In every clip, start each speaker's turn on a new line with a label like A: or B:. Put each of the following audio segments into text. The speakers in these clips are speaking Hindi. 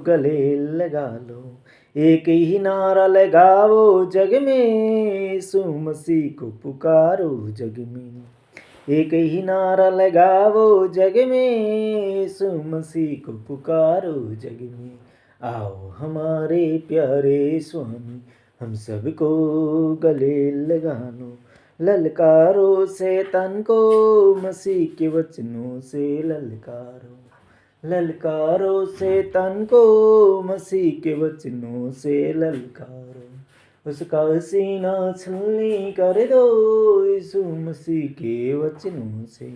A: गले लगा लो। एक ही नारा लगाओ जग में, यीशु मसीह को पुकारो जग में। एक ही नारा लगाओ जग में, यीशु मसीह को पुकारो जग में। आओ हमारे प्यारे स्वामी, हम सबको गले लगा लो। ललकारो शैतान को, मसीह के वचनों से ललकारो। ललकारो शैतान को, मसीह के वचनों से ललकारो। उसका सीना छलनी कर दो, यीशु मसीह के वचनों से।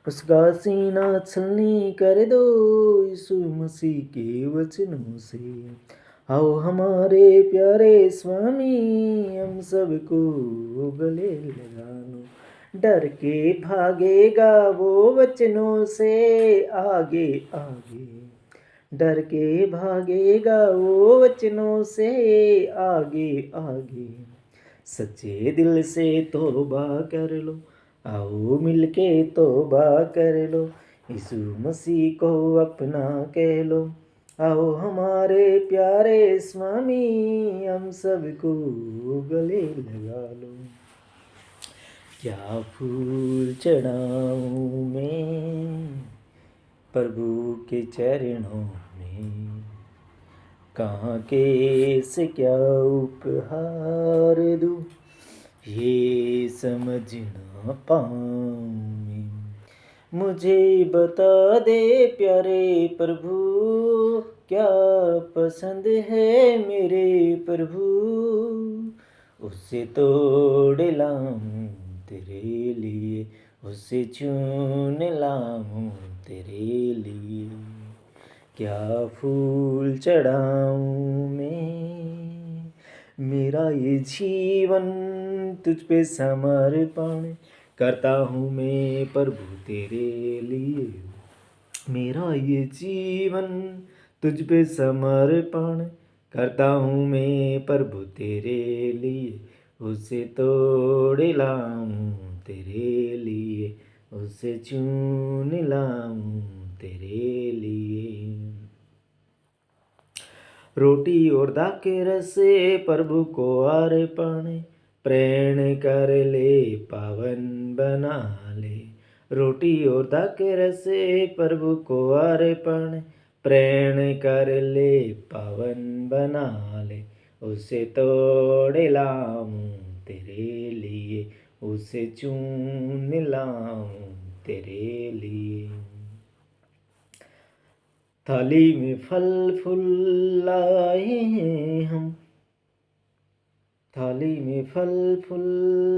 A: उसका सीना छलनी कर दो, यीशु मसीह के वचनों से। आओ हमारे प्यारे स्वामी, हम सबको गले लगा लो। डर के भागेगा वो वचनों से आगे आगे। डर के भागेगा वो वचनों से आगे आगे। सच्चे दिल से तौबा कर लो, आओ मिलके तौबा कर लो। यीशु मसीह को अपना कह लो। आओ हमारे प्यारे स्वामी, हम सबको गले लगा लो। क्या फूल चढ़ाऊं मैं प्रभु के चरणों में, कहाँ से क्या उपहार दूँ, ये समझ ना पाऊँ मैं। मुझे बता दे प्यारे प्रभु, क्या पसंद है मेरे प्रभु, उससे तोड़ लाऊं तेरे लिए, उससे चुन लाऊं तेरे लिए। क्या फूल चढ़ाऊं मैं, मेरा ये जीवन तुझ पे समर्पण करता हूँ मैं प्रभु तेरे लिए। मेरा ये जीवन तुझ पे समर्पण करता हूँ मैं प्रभु तेरे लिए। उसे तोड़ लाऊं तेरे लिए, उसे चुन लाऊं तेरे लिए। रोटी और दाके रसे प्रभु को अर्पण, प्रेण कर ले पावन बना ले। रोटी और दाके रसे प्रभु को अर्पण, प्रेण कर ले पावन बना ले। उसे तोड़ लाऊं तेरे लिए, उसे चुन लाऊं तेरे लिए। थाली में फल फूल लाए हैं हम, थाली में फल फूल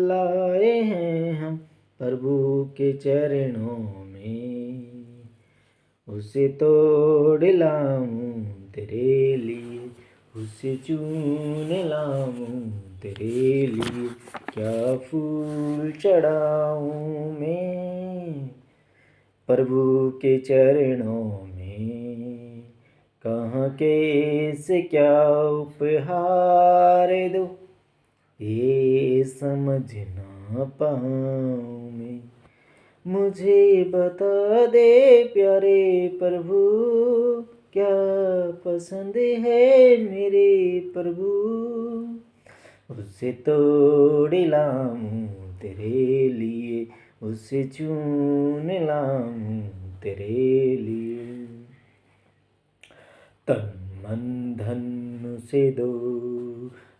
A: लाए हैं हम प्रभु के चरणों में। उसे तोड़ लाऊं तेरे लिए, उसे चुन लाऊं तेरे लिए। क्या फूल चढ़ाऊं मैं प्रभु के चरणों में, कहाँ से क्या उपहार दूँ, ये समझ ना पाऊँ मैं। मुझे बता दे प्यारे प्रभु, क्या पसंद है मेरे प्रभु, उसे तोड़ लाऊं तेरे लिए, उसे चुन लाऊं तेरे लिए। तन मन धन से दो,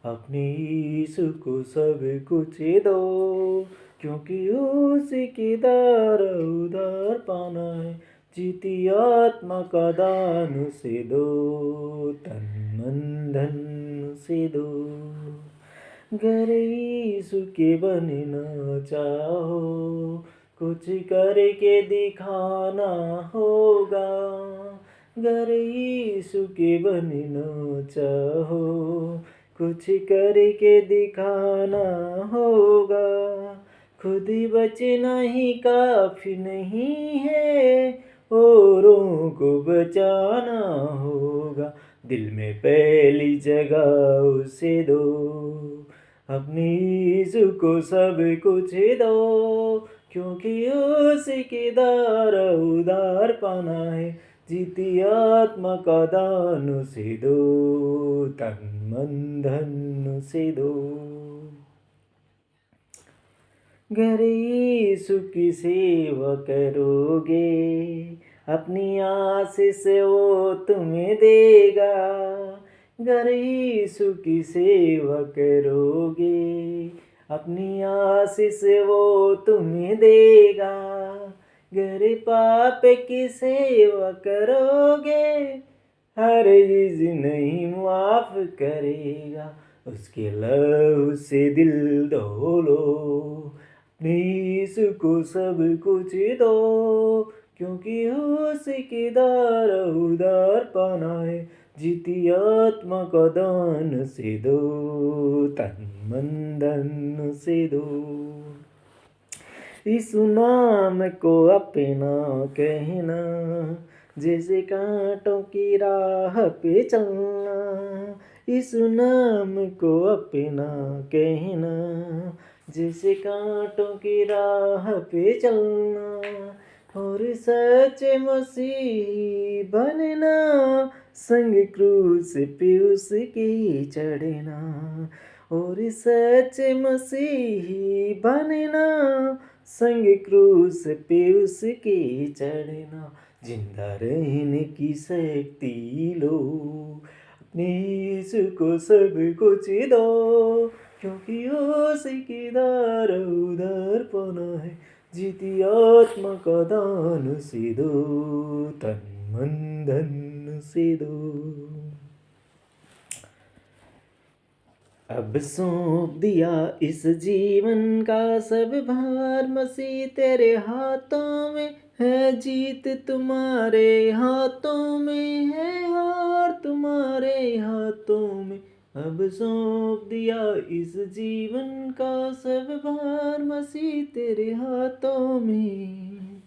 A: अपने यीशु को सब कुछ दो, क्योंकि उसी के द्वारा उद्धार पाना है। जीती आत्मा का दान उसे दो, तन मन धन से दो। गर यीशु के बनना चाहो, कुछ करके दिखाना होगा। गर यीशु के बनना चाहो, कुछ करके दिखाना होगा। खुद बचना ही काफी नहीं है, औरों को बचाना होगा। दिल में पहली जगह उसे दो, अपने यीशु को सब कुछ दो, क्योंकि उसी के द्वारा उद्धार पाना है। जीती आत्मा का दान उसे दो, तन मन धन उसे दो। गर यीशु की सेवा करोगे, अपनी आशीष वो तुम्हें देगा। गर यीशु की सेवा करोगे, अपनी आशीष वो तुम्हें देगा। गर पाप की सेवा करोगे, हरगिज़ नहीं माफ करेगा। उसके लहू से दिल धो लो, अपने यीशु को सब कुछ दो, क्योंकि उसके द्वारा उद्धार पाना है। जीती आत्मा का दान से दो, तन मन धन से दो। यीशु नाम को अपना कहना, जैसे कांटों की राह पे चलना। यीशु नाम को अपना कहना, जैसे कांटों की राह पे चलना। और सच्चे मसीही बनना, संग क्रूस पे उसके चढ़ना। और सच्चे मसीही बनना, संग क्रूस पे उसके चढ़ना। जिंदा रहने की शक्ति लो, अपने यीशु को सब कुछ दो, क्योंकि उसके द्वारा उद्धार पाना है। जीती आत्मा का दान से दो, तन मन धन से दो। अब सौंप दिया इस जीवन का सब भार, मसीह तेरे हाथों में है जीत, तुम्हारे हाथों में है हार, तुम्हारे हाथों में। अब सौंप दिया इस जीवन का सब भार, मसीह तेरे हाथों में।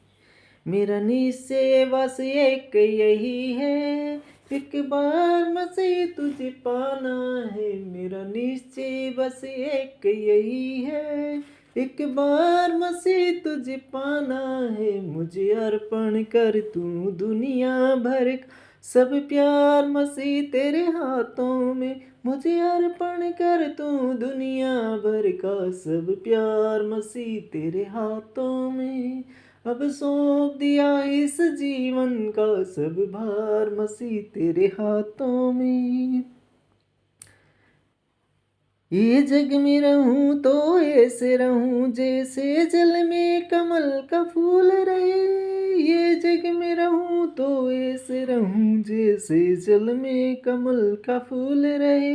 A: मेरा निश्चय बस एक यही है, एक बार मसीह तुझे पाना है। मेरा निश्चय बस एक यही है, एक बार मसीह तुझे पाना है। मुझे अर्पण कर तू दुनिया भर का सब प्यार, मसीह तेरे हाथों में। मुझे अर्पण कर तू दुनिया भर का सब प्यार, मसीह तेरे हाथों में। अब सौंप दिया इस जीवन का सब भार, मसीह तेरे हाथों में। ये जग में रहूं तो ऐसे रहूं, जैसे जल में कमल का फूल रहे। ये जग में रहूं तो ऐसे रहूं, जैसे जल में कमल का फूल रहे।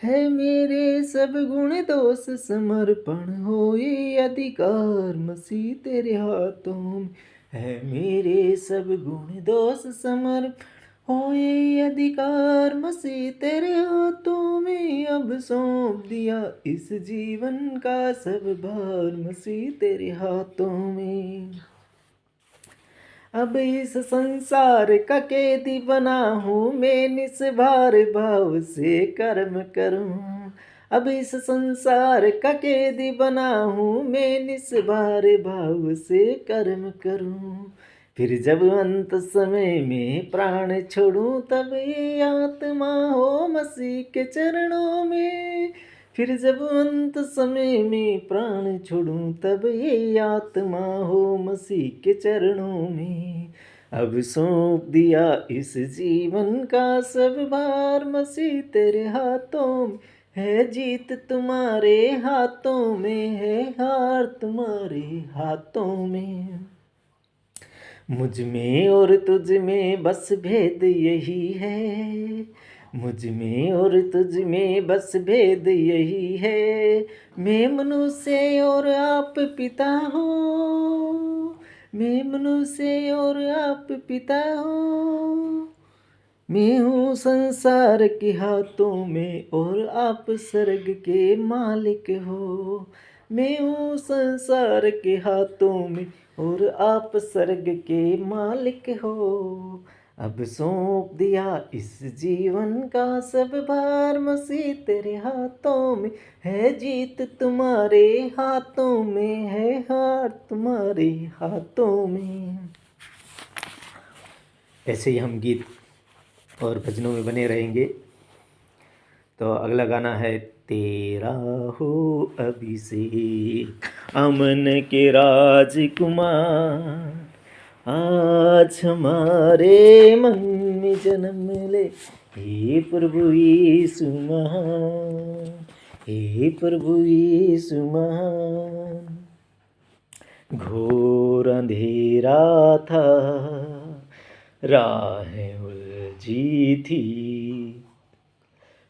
A: है मेरे सब गुण दोष समर्पण, हो ये अधिकार मसीह तेरे हाथों में। है मेरे सब गुण दोष समर्पण, हो ये अधिकार मसीह तेरे हाथों में। अब सौंप दिया इस जीवन का सब भार, मसीह तेरे हाथों में। अब इस संसार का कैदी बना हूँ मैं, निस्वार भाव से कर्म करूँ। अब इस संसार का कैदी बना हूँ मैं, निस्वार भाव से कर्म करूँ। फिर जब अंत समय में प्राण छोड़ूं, तब ये आत्मा हो मसीह के चरणों में। फिर जब अंत समय में प्राण छोड़ूं, तब ये आत्मा हो मसीह के चरणों में। अब सौंप दिया इस जीवन का सब भार, मसीह तेरे हाथों में। है जीत तुम्हारे हाथों में, है हार तुम्हारे हाथों में। मुझ में और तुझ में बस भेद यही है, मुझ में और तुझ में बस भेद यही है। मैं मनुष्य और आप पिता हो, मैं मनुष्य और आप पिता हो। मैं हूँ संसार के हाथों में और आप स्वर्ग के मालिक हो। मैं हूँ संसार के हाथों में और आप स्वर्ग के मालिक हो। अब सौंप दिया इस जीवन का सब भार, मसीह तेरे हाथों में। है जीत तुम्हारे हाथों में, है हार तुम्हारे हाथों में। ऐसे ही हम गीत और भजनों में बने रहेंगे। तो अगला गाना है तेरा हो अभिषेक, अमन के राजकुमार, आज हमारे मन में जन्म ले, हे प्रभु यीशु महान, हे प्रभु यीशु महान। घोर अंधेरा था, राहें उलझी थी,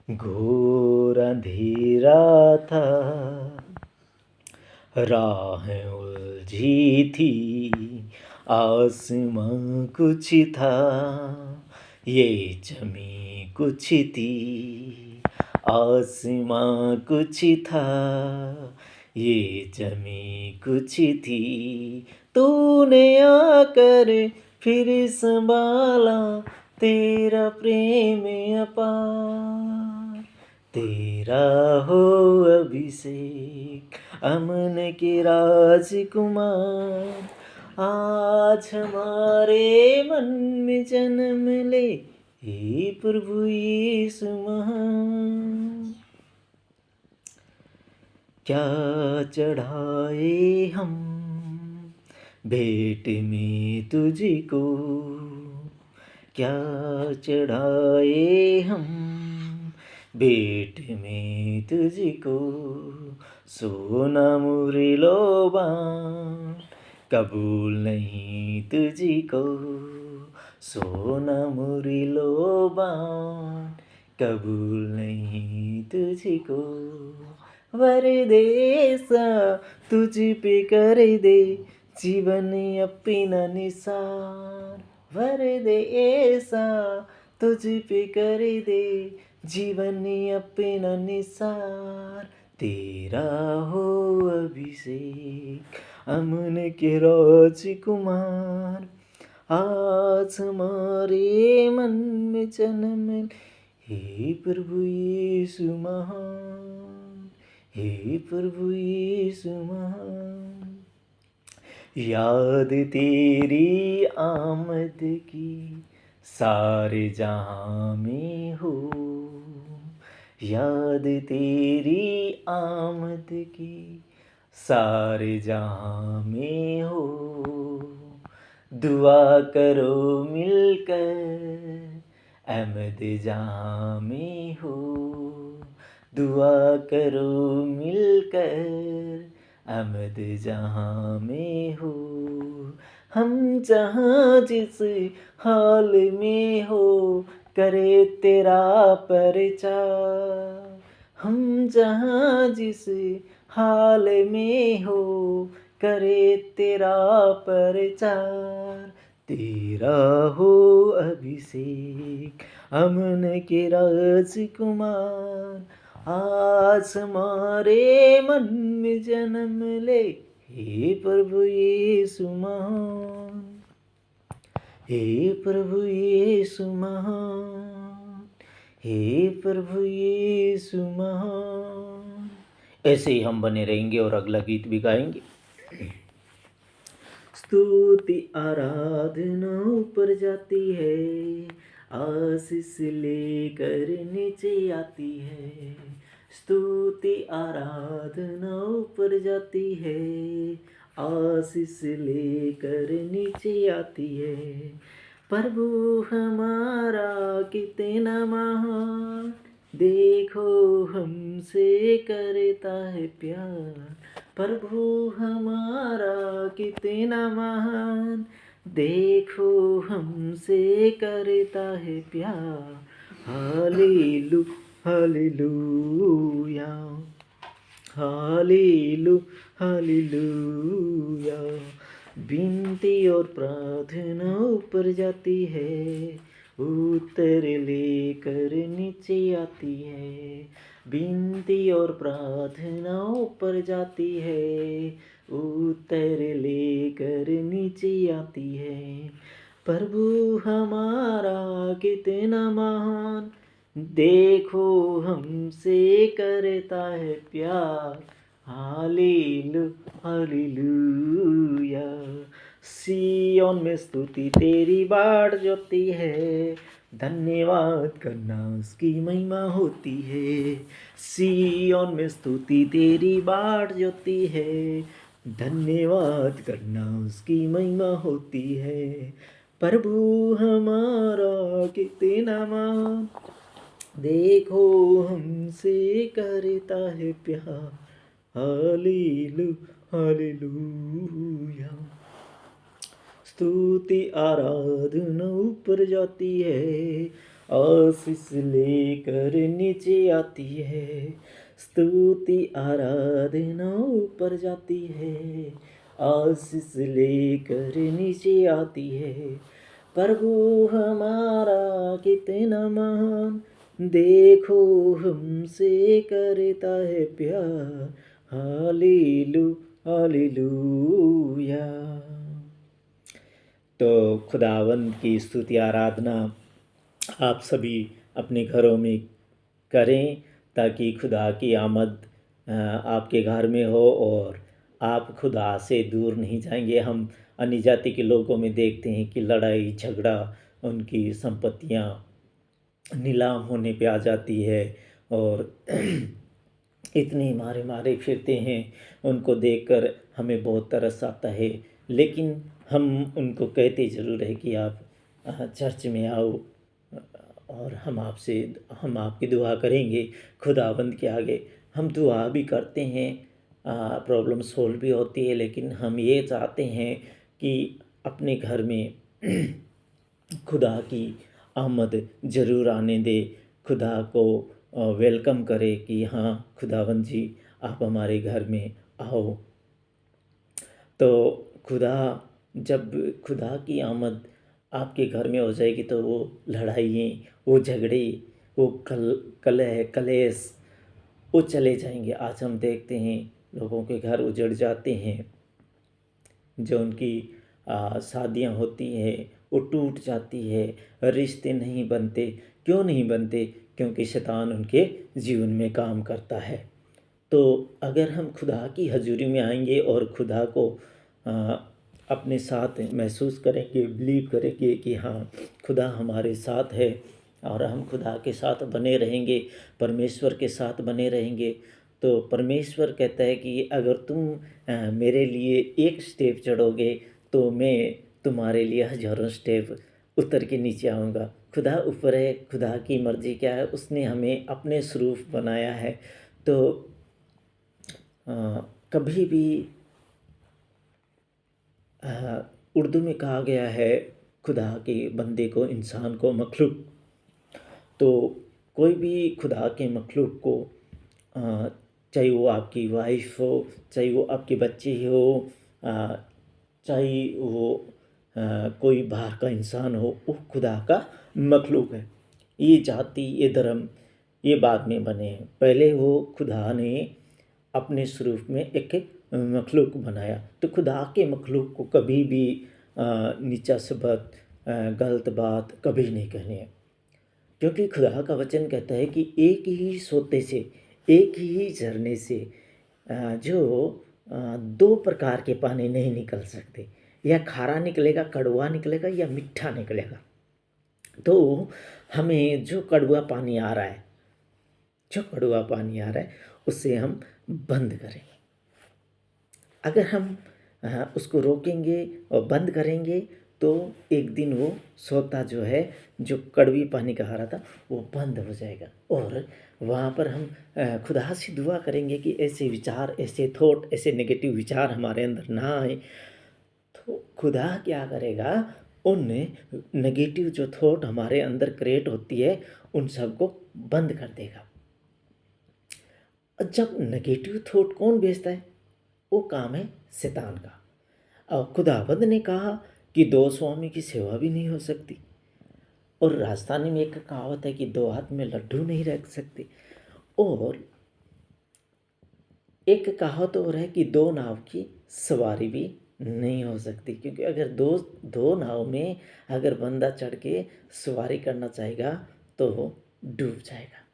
A: घोर अंधेरा था, राहें उलझी थी, आसमां कुछ था, ये जमी कुछ थी, आसमां कुछ था, ये जमी कुछ थी, तूने आकर फिर संभाला, तेरा प्रेम अपार, तेरा हो अभिषेक, अमन के राजकुमार, आज हमारे मन में जन्म ले, हे प्रभु यीशु महान। क्या चढ़ाए हम भेंट में तुझको, क्या चढ़ाए हम भेंट में तुझको, सोना मुरलोबान कबूल नहीं तुझको, सोना मुरलोबान कबूल नहीं तुझको, वरदेसा तुझ पे कर दे जीवन अपना निसार, वरदेसा तुझ पे कर दे जीवन अपना निसार, तेरा हो अभिषेक, अमन के राजकुमार, आज हमारे मन में जन्म, हे प्रभु यीशु महान, हे प्रभु यीशु महान। याद तेरी आमद की सारे जहां में हो, याद तेरी आमद की सारे जहां में हो, दुआ करो मिलकर अहमद जहां में हो, दुआ करो मिलकर अहमद जहां में हो, हम जहां जिस हाल में हो करे तेरा प्रचार, हम जहां जिस हाल में हो करे तेरा प्रचार, तेरा हो अभिषेक, अमन के राजकुमार, आज हमारे मन में जन्म ले, हे प्रभु यीशु महान, हे प्रभु यीशु महान, हे प्रभु यीशु महान। ऐसे ही हम बने रहेंगे और अगला गीत भी गाएंगे। स्तुति आराधना ऊपर जाती है, आशीष लेकर नीचे आती है, स्तुति आराधना ऊपर जाती है, आशीष लेकर नीचे आती है, प्रभु हमारा कितना महान, देखो हमसे करता है प्यार, प्रभु हमारा कितना महान, देखो हमसे करता है प्यार, हालेलू हालेलूया, हालेलू हालेलूया, विनती और प्रार्थना ऊपर जाती है, उत्तर लेकर नीचे आती है, विनती और प्रार्थना ऊपर जाती है, उत्तर लेकर नीचे आती है, प्रभु हमारा कितना महान, देखो हमसे करता है प्यार, हालेलू हालेलूया, सियोन में स्तुति तेरी बाढ़ जोती है, धन्यवाद करना उसकी महिमा होती है। सियोन में स्तुति तेरी बाढ़ जोती है, धन्यवाद करना उसकी महिमा होती है। प्रभु हमारा कितना महान, देखो हमसे करता है प्यार। हालेलू हालेलूया। स्तुति आराधना ऊपर जाती है, आशीष लेकर नीचे आती है। स्तुति आराधना ऊपर जाती है, आशीष लेकर नीचे आती है। प्रभु हमारा कितना महान, देखो हमसे करता है प्यार। हालेलू हालेलूया। तो खुदावंद की स्तुति आराधना आप सभी अपने घरों में करें, ताकि खुदा की आमद आपके घर में हो और आप खुदा से दूर नहीं जाएंगे। हम अन्य जाति के लोगों में देखते हैं कि लड़ाई झगड़ा, उनकी संपत्तियां नीलाम होने पे आ जाती है और इतने मारे मारे फिरते हैं। उनको देखकर हमें बहुत तरस आता है, लेकिन हम उनको कहते ज़रूर है कि आप चर्च में आओ और हम आपकी दुआ करेंगे। खुदाबंद के आगे हम दुआ भी करते हैं, प्रॉब्लम सोल्व भी होती है, लेकिन हम ये चाहते हैं कि अपने घर में खुदा की आमद ज़रूर आने दे, खुदा को वेलकम करे कि हाँ खुदावंद जी आप हमारे घर में आओ। तो जब खुदा की आमद आपके घर में हो जाएगी तो वो लड़ाइयाँ, वो झगड़े, वो कलह कलेश वो चले जाएंगे। आज हम देखते हैं लोगों के घर उजड़ जाते हैं, जो उनकी शादियां होती हैं वो टूट जाती है, रिश्ते नहीं बनते। क्यों नहीं बनते? क्योंकि शैतान उनके जीवन में काम करता है। तो अगर हम खुदा की हजूरी में आएंगे और खुदा को अपने साथ महसूस करेंगे, बिलीव करेंगे कि हाँ खुदा हमारे साथ है और हम खुदा के साथ बने रहेंगे, परमेश्वर के साथ बने रहेंगे, तो परमेश्वर कहता है कि अगर तुम मेरे लिए एक स्टेप चढ़ोगे तो मैं तुम्हारे लिए हजारों स्टेप उतर के नीचे आऊँगा। खुदा ऊपर है, खुदा की मर्ज़ी क्या है, उसने हमें अपने स्वरूप बनाया है। तो कभी भी उर्दू में कहा गया है खुदा के बंदे को, इंसान को, मखलूक। तो कोई भी खुदा के मखलूक को, चाहे वो आपकी वाइफ हो, चाहे वो आपके बच्चे हो, चाहे वो कोई बाहर का इंसान हो, वो खुदा का मखलूक है। ये जाति, ये धर्म, ये बाद में बने हैं। पहले वो खुदा ने अपने स्वरूप में एक मखलूक बनाया। तो खुदा के मखलूक को कभी भी नीचा शब्द, गलत बात कभी नहीं कहनी है, क्योंकि खुदा का वचन कहता है कि एक ही सोते से, एक ही झरने से जो दो प्रकार के पानी नहीं निकल सकते, या खारा निकलेगा, कड़वा निकलेगा, या मीठा निकलेगा। तो हमें जो कड़वा पानी आ रहा है, उससे हम बंद करें। अगर हम उसको रोकेंगे और बंद करेंगे तो एक दिन वो सोता जो है, जो कड़वी पानी का आ रहा था, वो बंद हो जाएगा। और वहाँ पर हम खुदा से दुआ करेंगे कि ऐसे विचार, ऐसे थॉट, ऐसे नेगेटिव विचार हमारे अंदर ना आए। तो खुदा क्या करेगा, उन नेगेटिव जो थॉट हमारे अंदर क्रिएट होती है उन सबको बंद कर देगा। जब नेगेटिव थॉट कौन भेजता है? वो काम है शैतान का। और खुदावंद ने कहा कि दो स्वामी की सेवा भी नहीं हो सकती। और राजस्थानी में एक कहावत है कि दो हाथ में लड्डू नहीं रख सकते। और एक कहावत और है कि दो नाव की सवारी भी नहीं हो सकती, क्योंकि अगर दो नाव में अगर बंदा चढ़ के सवारी करना चाहेगा तो डूब जाएगा।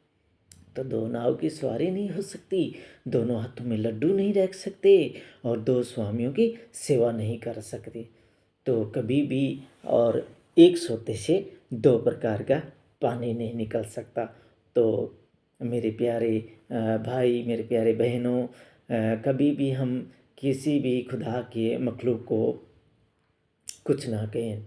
A: तो दो नाव की सवारी नहीं हो सकती, दोनों हाथों में लड्डू नहीं रख सकते, और दो स्वामियों की सेवा नहीं कर सकते। तो कभी भी और एक सोते से दो प्रकार का पानी नहीं निकल सकता। तो मेरे प्यारे भाई, मेरे प्यारे बहनों, कभी भी हम किसी भी खुदा के मखलूक को कुछ ना कहें,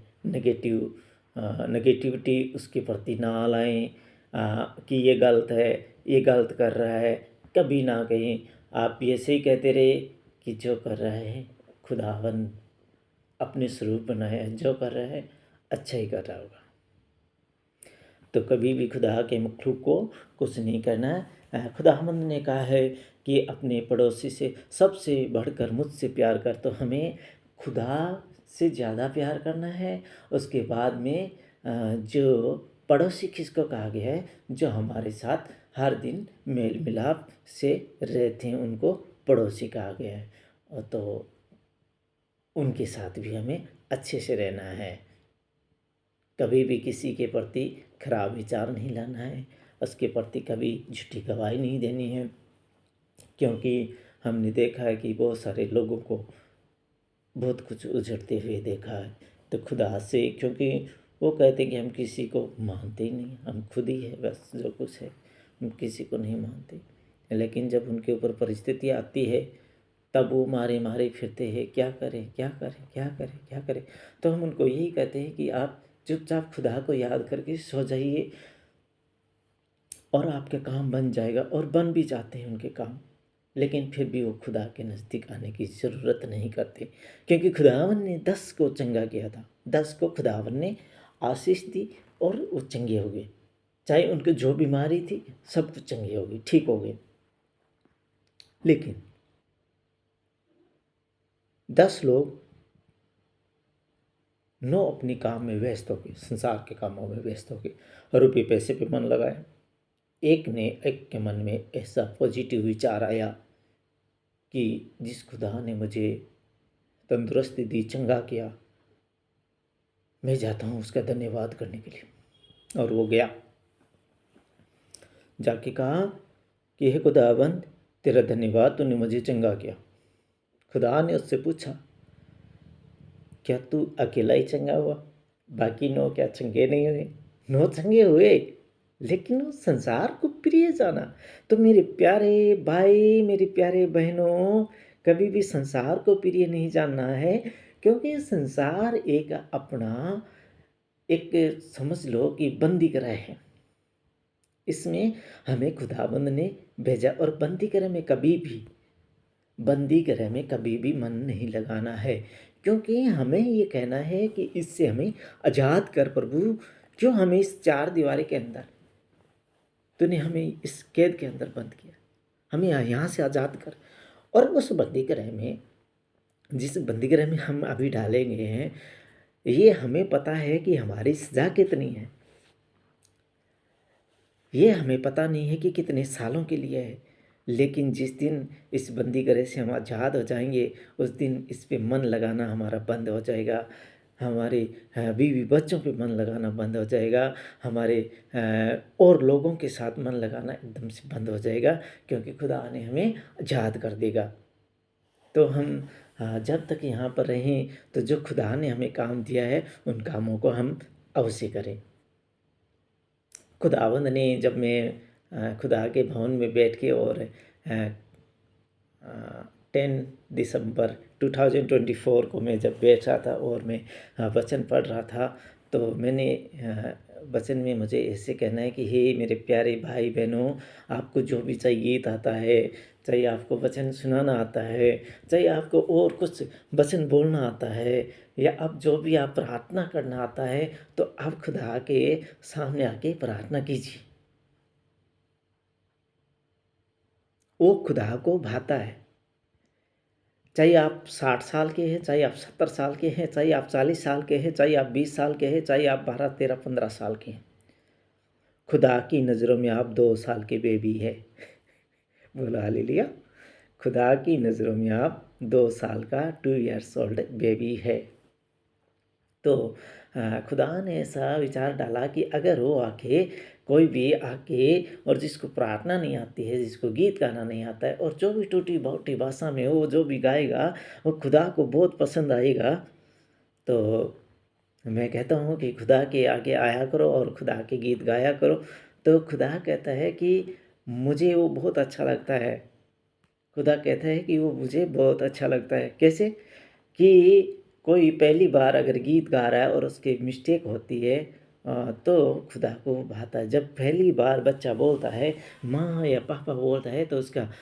A: नेगेटिविटी उसके प्रति ना लाएं, कि ये गलत है, ये गलत कर रहा है, कभी ना कहें। आप ऐसे ही कहते रहे कि जो कर रहा है खुदावन अपने स्वरूप बनाया है, जो कर रहा है अच्छा ही कर रहा होगा। तो कभी भी खुदा के मखलूक को कुछ नहीं करना है। खुदावंद ने कहा है कि अपने पड़ोसी से सबसे बढ़कर मुझसे प्यार कर। तो हमें खुदा से ज़्यादा प्यार करना है। उसके बाद में जो पड़ोसी किसको कहा गया है, जो हमारे साथ हर दिन मेल मिलाप से रहते हैं, उनको पड़ोसी कहा गया है। और तो उनके साथ भी हमें अच्छे से रहना है। कभी भी किसी के प्रति खराब विचार नहीं लाना है, उसके प्रति कभी झूठी गवाही नहीं देनी है। क्योंकि हमने देखा है कि बहुत सारे लोगों को बहुत कुछ उजड़ते हुए देखा है। तो खुदा से, क्योंकि वो कहते हैं कि हम किसी को मानते ही नहीं, हम खुद ही है बस जो कुछ है, हम किसी को नहीं मानते। लेकिन जब उनके ऊपर परिस्थिति आती है तब वो मारे मारे फिरते हैं, क्या करें क्या करें क्या करें क्या करें। तो हम उनको यही कहते हैं कि आप चुपचाप खुदा को याद करके सो जाइए और आपके काम बन जाएगा। और बन भी जाते हैं उनके काम, लेकिन फिर भी वो खुदा के नज़दीक आने की ज़रूरत नहीं करते, क्योंकि खुदावन ने 10 को चंगा किया था। 10 को खुदावन ने आशीष दी और वो चंगे हो गए। चाहे उनको जो बीमारी थी सब कुछ चंगे हो गई, ठीक हो गए। लेकिन 10 लोग 9 अपनी काम में व्यस्त हो गए, संसार के कामों में व्यस्त हो गए, रुपये पैसे पे मन लगाया। एक के मन में ऐसा पॉजिटिव विचार आया कि जिस खुदा ने मुझे तंदुरुस्ती दी, चंगा किया, मैं जाता हूँ उसका धन्यवाद करने के लिए। और वो गया, जाके कहा कि हे खुदाबंद, तेरा धन्यवाद, तूने मुझे चंगा किया। खुदा ने उससे पूछा, क्या तू अकेला ही चंगा हुआ, बाकी 9 क्या चंगे नहीं हुए? 9 चंगे हुए, लेकिन वो संसार को प्रिय जाना। तो मेरे प्यारे भाई, मेरी प्यारे बहनों, कभी भी संसार को प्रिय नहीं जानना है, क्योंकि संसार एक अपना, एक समझ लो कि बंदी गृह है। इसमें हमें खुदाबंद ने भेजा, और बंदी गृह में कभी भी मन नहीं लगाना है, क्योंकि हमें ये कहना है कि इससे हमें आज़ाद कर प्रभु। क्यों हमें इस 4 दीवारी के अंदर, तूने हमें इस कैद के अंदर बंद किया, हमें यहाँ से आज़ाद कर। और उस बंदी गृह में, जिस बंदी गृह में हम अभी डाले गए हैं, ये हमें पता है कि हमारी सज़ा कितनी है, ये हमें पता नहीं है कि कितने सालों के लिए है। लेकिन जिस दिन इस बंदी गृह से हम आज़ाद हो जाएंगे, उस दिन इस पे मन लगाना हमारा बंद हो जाएगा। हमारे बीवी बच्चों पे मन लगाना बंद हो जाएगा। हमारे और लोगों के साथ मन लगाना एकदम से बंद हो जाएगा, क्योंकि खुदा ने हमें आज़ाद कर देगा। तो हम जब तक यहाँ पर रहें, तो जो खुदा ने हमें काम दिया है उन कामों को हम अवश्य करें। खुदावंद ने, जब मैं खुदा के भवन में बैठ के और 10 दिसंबर 2024 को मैं जब बैठ रहा था और मैं वचन पढ़ रहा था, तो मैंने वचन में मुझे ऐसे कहना है कि हे मेरे प्यारे भाई बहनों, आपको जो भी चाहिए आता है, चाहे आपको वचन सुनाना आता है, चाहे आपको और कुछ वचन बोलना आता है, या अब जो भी आप प्रार्थना करना आता है, तो आप खुदा के सामने आके प्रार्थना कीजिए। वो खुदा को भाता है। चाहे आप 60 साल के हैं, चाहे आप 70 साल के हैं, चाहे आप 40 साल के हैं, चाहे आप 20 साल के हैं, चाहे आप 12, 13, 15 साल के हैं, खुदा की नज़रों में आप 2 साल के बेबी है। बोलो हालेलुया। खुदा की नज़रों में आप 2 साल का 2 ईयर्स ओल्ड बेबी है। तो खुदा ने ऐसा विचार डाला कि अगर वो आके, कोई भी आके, और जिसको प्रार्थना नहीं आती है, जिसको गीत गाना नहीं आता है, और जो भी टूटी बहुटी भाषा में वो जो भी गाएगा, वो खुदा को बहुत पसंद आएगा। तो मैं कहता हूँ कि खुदा के आगे आया करो और खुदा के गीत गाया करो। तो खुदा कहता है कि मुझे वो बहुत अच्छा लगता है। खुदा कहता है कि वो मुझे बहुत अच्छा लगता है। कैसे? कि कोई पहली बार अगर गीत गा रहा है और उसकी मिस्टेक होती है तो खुदा को भाता है। जब पहली बार बच्चा बोलता है, माँ या पापा बोलता है, तो उसका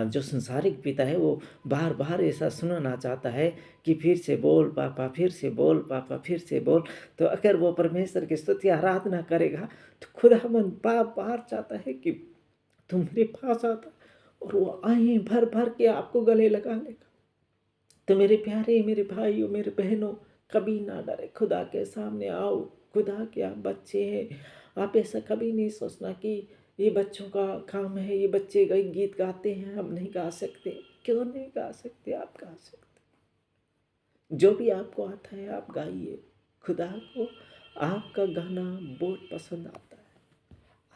A: जो संसारिक पिता है वो बार-बार ऐसा सुनाना चाहता है कि फिर से बोल पापा, फिर से बोल पापा, फिर से बोल। तो अगर वो परमेश्वर की स्तुति आराधना करेगा तो खुदावंद बार-बार चाहता है कि तुम मेरे पास आता और वो आएँ भर-भर के आपको गले लगा लेगा। तो मेरे प्यारे, मेरे भाइयों, मेरे बहनों, कभी ना डरे, खुदा के सामने आओ। खुदा के आप बच्चे हैं। आप ऐसा कभी नहीं सोचना कि ये बच्चों का काम है, ये बच्चे गीत गाते हैं, हम नहीं गा सकते। क्यों नहीं गा सकते? आप गा सकते। जो भी आपको आता है आप गाइए। खुदा को आपका गाना बहुत पसंद आता है।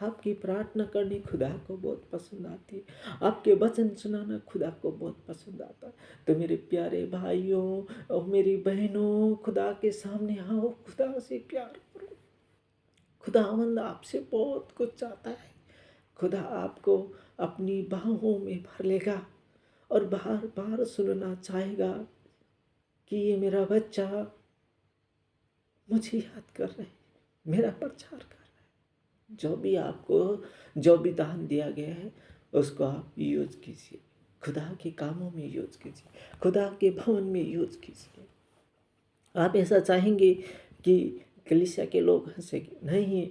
A: आपकी प्रार्थना करनी खुदा को बहुत पसंद आती है। आपके वचन सुनाना खुदा को बहुत पसंद आता है। तो मेरे प्यारे भाइयों और मेरी बहनों, खुदा के सामने आओ, खुदा से प्यार करो। खुदावंद आपसे बहुत कुछ चाहता है। खुदा आपको अपनी बाहों में भर लेगा और बार बार सुनना चाहेगा कि ये मेरा बच्चा मुझे याद कर रहा है, मेरा प्रचार कर रहा है। जो भी दान दिया गया है उसको आप यूज कीजिए, खुदा के कामों में यूज कीजिए, खुदा के भवन में यूज कीजिए। आप ऐसा चाहेंगे कि कलीसिया के लोग हंसेंगे? नहीं,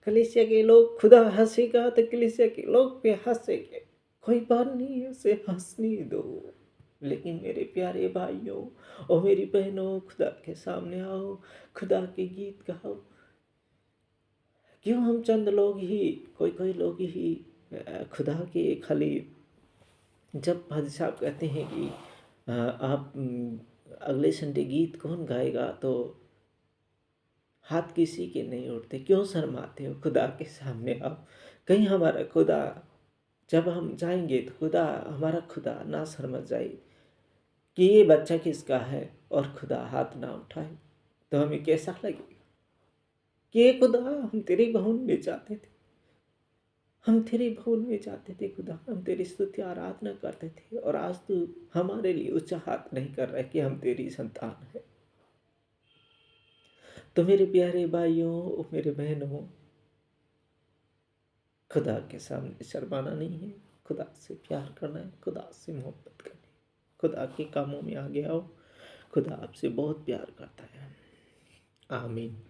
A: कलीसिया के लोग, खुदा हंसेगा तो कलीसिया के लोग पे हंसेंगे। कोई बात नहीं है, उसे हंसने दो। लेकिन मेरे प्यारे भाइयों और मेरी बहनों, खुदा के सामने आओ, खुदा के गीत गाओ। क्यों हम चंद लोग ही, कोई लोग ही खुदा के खाली, जब भाई साहब कहते हैं कि आप अगले संडे गीत कौन गाएगा, तो हाथ किसी के नहीं उठते। क्यों शर्माते हो? खुदा के सामने आओ। कहीं हमारा खुदा, जब हम जाएंगे तो खुदा, हमारा खुदा ना शर्मा जाए कि ये बच्चा किसका है और खुदा हाथ ना उठाए, तो हमें कैसा लगेगा कि ये खुदा, हम तेरे भवन में जाते थे, हम तेरे भवन में जाते थे खुदा, हम तेरी स्तुति आराधना करते थे, और आज तू हमारे लिए ऊंचा हाथ नहीं कर रहा है कि हम तेरी संतान है। तो मेरे प्यारे भाइयों और मेरे बहनों, खुदा के सामने शर्माना नहीं है, खुदा से प्यार करना है, खुदा से मोहब्बत करनी है। खुदा के कामों में आगे आओ, खुदा आपसे बहुत प्यार करता है। आमीन।